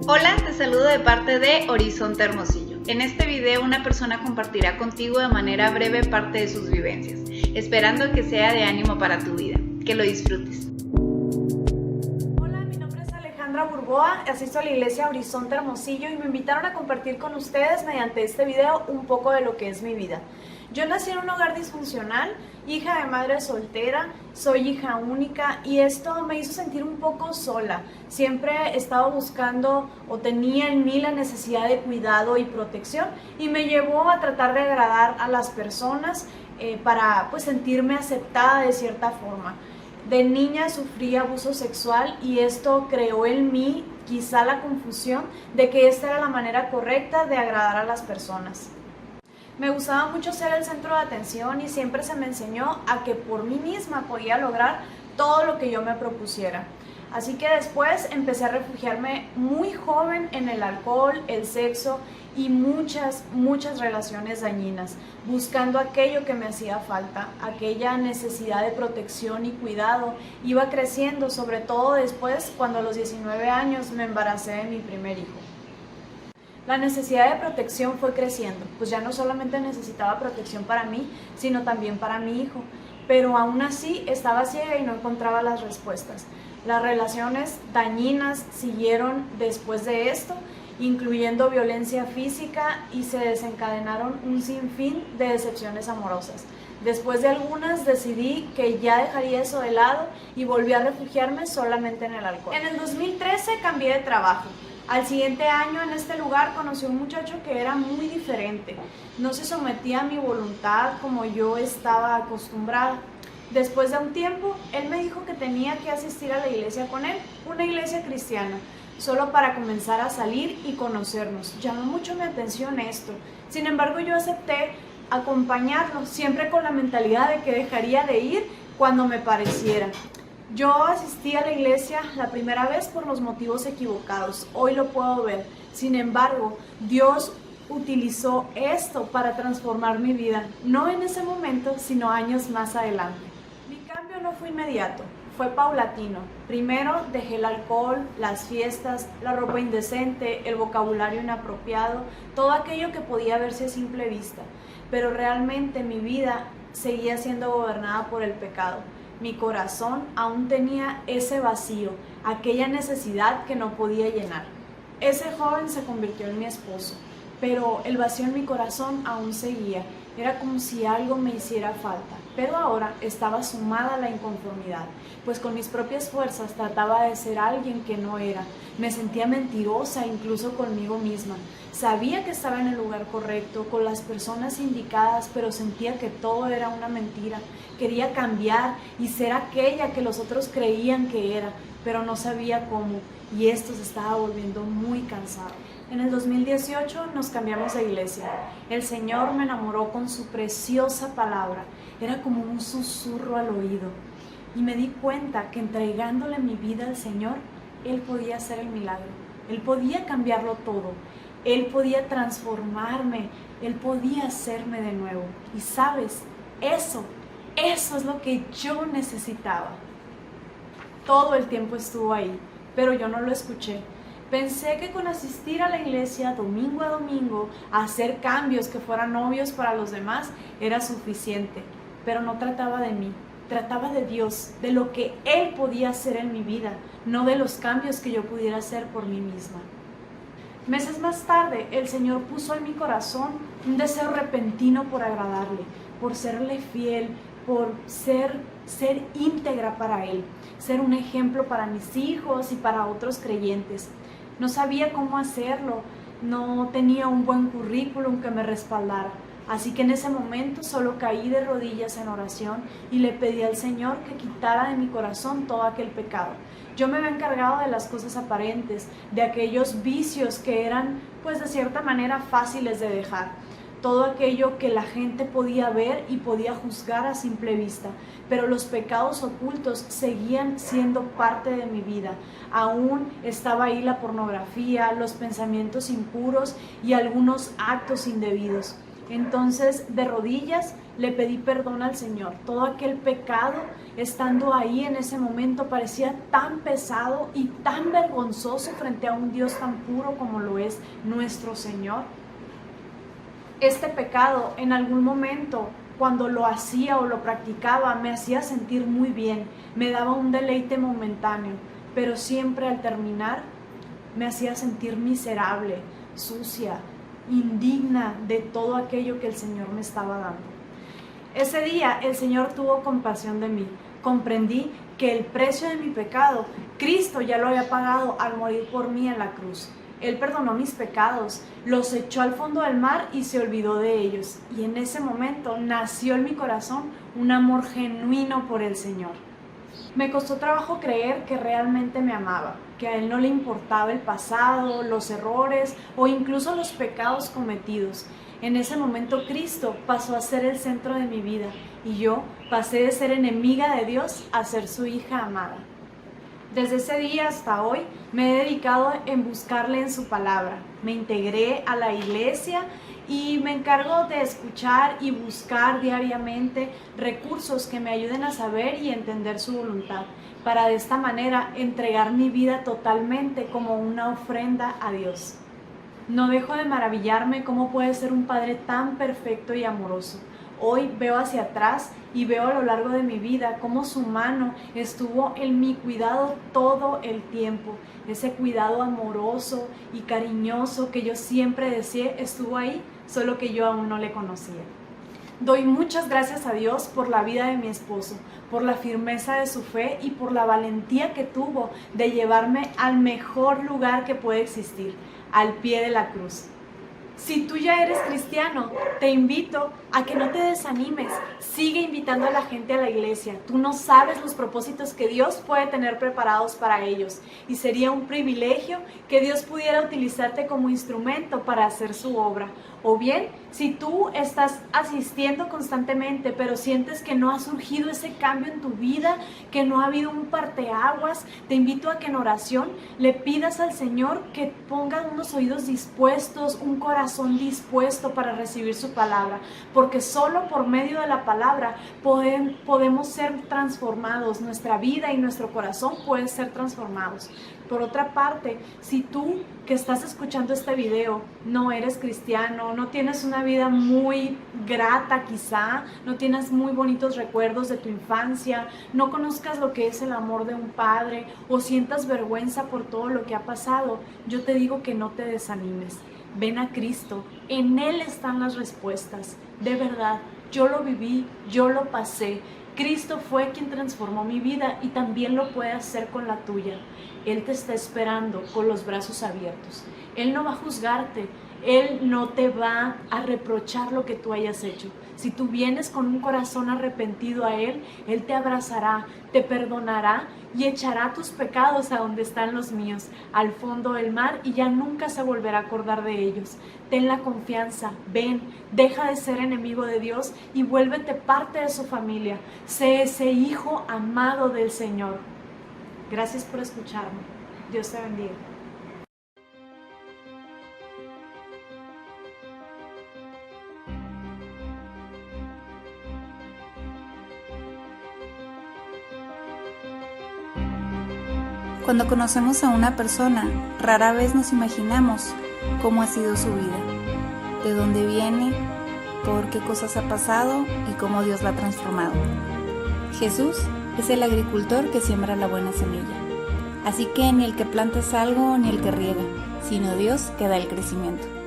Hola, te saludo de parte de Horizonte Hermosillo. En este video una persona compartirá contigo de manera breve parte de sus vivencias, esperando que sea de ánimo para tu vida. Que lo disfrutes. Hola, mi nombre es Alejandra Burgoa, asisto a la iglesia Horizonte Hermosillo y me invitaron a compartir con ustedes mediante este video un poco de lo que es mi vida. Yo nací en un hogar disfuncional, hija de madre soltera, soy hija única y esto me hizo sentir un poco sola. Siempre estaba buscando o tenía en mí la necesidad de cuidado y protección y me llevó a tratar de agradar a las personas para sentirme aceptada de cierta forma. De niña sufrí abuso sexual y esto creó en mí quizá la confusión de que esta era la manera correcta de agradar a las personas. Me gustaba mucho ser el centro de atención y siempre se me enseñó a que por mí misma podía lograr todo lo que yo me propusiera. Así que después empecé a refugiarme muy joven en el alcohol, el sexo y muchas relaciones dañinas, buscando aquello que me hacía falta, aquella necesidad de protección y cuidado. Iba creciendo, sobre todo después cuando a los 19 años me embaracé de mi primer hijo. La necesidad de protección fue creciendo, pues ya no solamente necesitaba protección para mí, sino también para mi hijo, pero aún así estaba ciega y no encontraba las respuestas. Las relaciones dañinas siguieron después de esto, incluyendo violencia física, y se desencadenaron un sinfín de decepciones amorosas. Después de algunas decidí que ya dejaría eso de lado y volví a refugiarme solamente en el alcohol. En el 2013 cambié de trabajo. Al siguiente año en este lugar conocí a un muchacho que era muy diferente. No se sometía a mi voluntad como yo estaba acostumbrada. Después de un tiempo, él me dijo que tenía que asistir a la iglesia con él, una iglesia cristiana, solo para comenzar a salir y conocernos. Llamó mucho mi atención esto. Sin embargo, yo acepté acompañarlo, siempre con la mentalidad de que dejaría de ir cuando me pareciera. Yo asistí a la iglesia la primera vez por los motivos equivocados, hoy lo puedo ver. Sin embargo, Dios utilizó esto para transformar mi vida, no en ese momento, sino años más adelante. Mi cambio no fue inmediato, fue paulatino. Primero dejé el alcohol, las fiestas, la ropa indecente, el vocabulario inapropiado, todo aquello que podía verse a simple vista. Pero realmente mi vida seguía siendo gobernada por el pecado. Mi corazón aún tenía ese vacío, aquella necesidad que no podía llenar. Ese joven se convirtió en mi esposo, pero el vacío en mi corazón aún seguía. Era como si algo me hiciera falta, pero ahora estaba sumada la inconformidad, pues con mis propias fuerzas trataba de ser alguien que no era. Me sentía mentirosa incluso conmigo misma. Sabía que estaba en el lugar correcto, con las personas indicadas, pero sentía que todo era una mentira. Quería cambiar y ser aquella que los otros creían que era, pero no sabía cómo, y esto se estaba volviendo muy cansado. En el 2018 nos cambiamos de iglesia. El Señor me enamoró con su preciosa palabra. Era como un susurro al oído. Y me di cuenta que entregándole mi vida al Señor, Él podía hacer el milagro. Él podía cambiarlo todo. Él podía transformarme. Él podía hacerme de nuevo. Y sabes, eso es lo que yo necesitaba. Todo el tiempo estuvo ahí, pero yo no lo escuché. Pensé que con asistir a la iglesia domingo a domingo, a hacer cambios que fueran obvios para los demás, era suficiente. Pero no trataba de mí, trataba de Dios, de lo que Él podía hacer en mi vida, no de los cambios que yo pudiera hacer por mí misma. Meses más tarde, el Señor puso en mi corazón un deseo repentino por agradarle, por serle fiel, por ser íntegra para Él, ser un ejemplo para mis hijos y para otros creyentes. No sabía cómo hacerlo, no tenía un buen currículum que me respaldara, así que en ese momento solo caí de rodillas en oración y le pedí al Señor que quitara de mi corazón todo aquel pecado. Yo me había encargado de las cosas aparentes, de aquellos vicios que eran, de cierta manera fáciles de dejar. Todo aquello que la gente podía ver y podía juzgar a simple vista, pero los pecados ocultos seguían siendo parte de mi vida. Aún estaba ahí la pornografía, los pensamientos impuros y algunos actos indebidos. Entonces, de rodillas, le pedí perdón al Señor. Todo aquel pecado, estando ahí en ese momento, parecía tan pesado y tan vergonzoso frente a un Dios tan puro como lo es nuestro Señor. Este pecado, en algún momento, cuando lo hacía o lo practicaba, me hacía sentir muy bien, me daba un deleite momentáneo, pero siempre al terminar me hacía sentir miserable, sucia, indigna de todo aquello que el Señor me estaba dando. Ese día el Señor tuvo compasión de mí. Comprendí que el precio de mi pecado, Cristo ya lo había pagado al morir por mí en la cruz. Él perdonó mis pecados, los echó al fondo del mar y se olvidó de ellos. Y en ese momento nació en mi corazón un amor genuino por el Señor. Me costó trabajo creer que realmente me amaba, que a Él no le importaba el pasado, los errores o incluso los pecados cometidos. En ese momento Cristo pasó a ser el centro de mi vida y yo pasé de ser enemiga de Dios a ser su hija amada. Desde ese día hasta hoy me he dedicado en buscarle en su palabra. Me integré a la iglesia y me encargo de escuchar y buscar diariamente recursos que me ayuden a saber y entender su voluntad, para de esta manera entregar mi vida totalmente como una ofrenda a Dios. No dejo de maravillarme cómo puede ser un Padre tan perfecto y amoroso. Hoy veo hacia atrás y veo a lo largo de mi vida cómo su mano estuvo en mi cuidado todo el tiempo. Ese cuidado amoroso y cariñoso que yo siempre deseé estuvo ahí, solo que yo aún no le conocía. Doy muchas gracias a Dios por la vida de mi esposo, por la firmeza de su fe y por la valentía que tuvo de llevarme al mejor lugar que puede existir, al pie de la cruz. Si tú ya eres cristiano, te invito a que no te desanimes. Sigue invitando a la gente a la iglesia. Tú no sabes los propósitos que Dios puede tener preparados para ellos. Y sería un privilegio que Dios pudiera utilizarte como instrumento para hacer su obra. O bien, si tú estás asistiendo constantemente, pero sientes que no ha surgido ese cambio en tu vida, que no ha habido un parteaguas, te invito a que en oración le pidas al Señor que ponga unos oídos dispuestos, un corazón dispuesto para recibir su palabra, porque solo por medio de la palabra podemos ser transformados, nuestra vida y nuestro corazón pueden ser transformados. Por otra parte, si tú que estás escuchando este video no eres cristiano, no tienes una vida muy grata quizá, no tienes muy bonitos recuerdos de tu infancia, no conozcas lo que es el amor de un padre o sientas vergüenza por todo lo que ha pasado, yo te digo que no te desanimes. Ven a Cristo, en Él están las respuestas. De verdad, yo lo viví, yo lo pasé. Cristo fue quien transformó mi vida y también lo puede hacer con la tuya. Él te está esperando con los brazos abiertos. Él no va a juzgarte, Él no te va a reprochar lo que tú hayas hecho. Si tú vienes con un corazón arrepentido a Él, Él te abrazará, te perdonará y echará tus pecados a donde están los míos, al fondo del mar, y ya nunca se volverá a acordar de ellos. Ten la confianza, ven, deja de ser enemigo de Dios y vuélvete parte de su familia. Sé ese hijo amado del Señor. Gracias por escucharme. Dios te bendiga. Cuando conocemos a una persona, rara vez nos imaginamos cómo ha sido su vida, de dónde viene, por qué cosas ha pasado y cómo Dios la ha transformado. Jesús es el agricultor que siembra la buena semilla, así que ni el que planta es algo ni el que riega, sino Dios que da el crecimiento.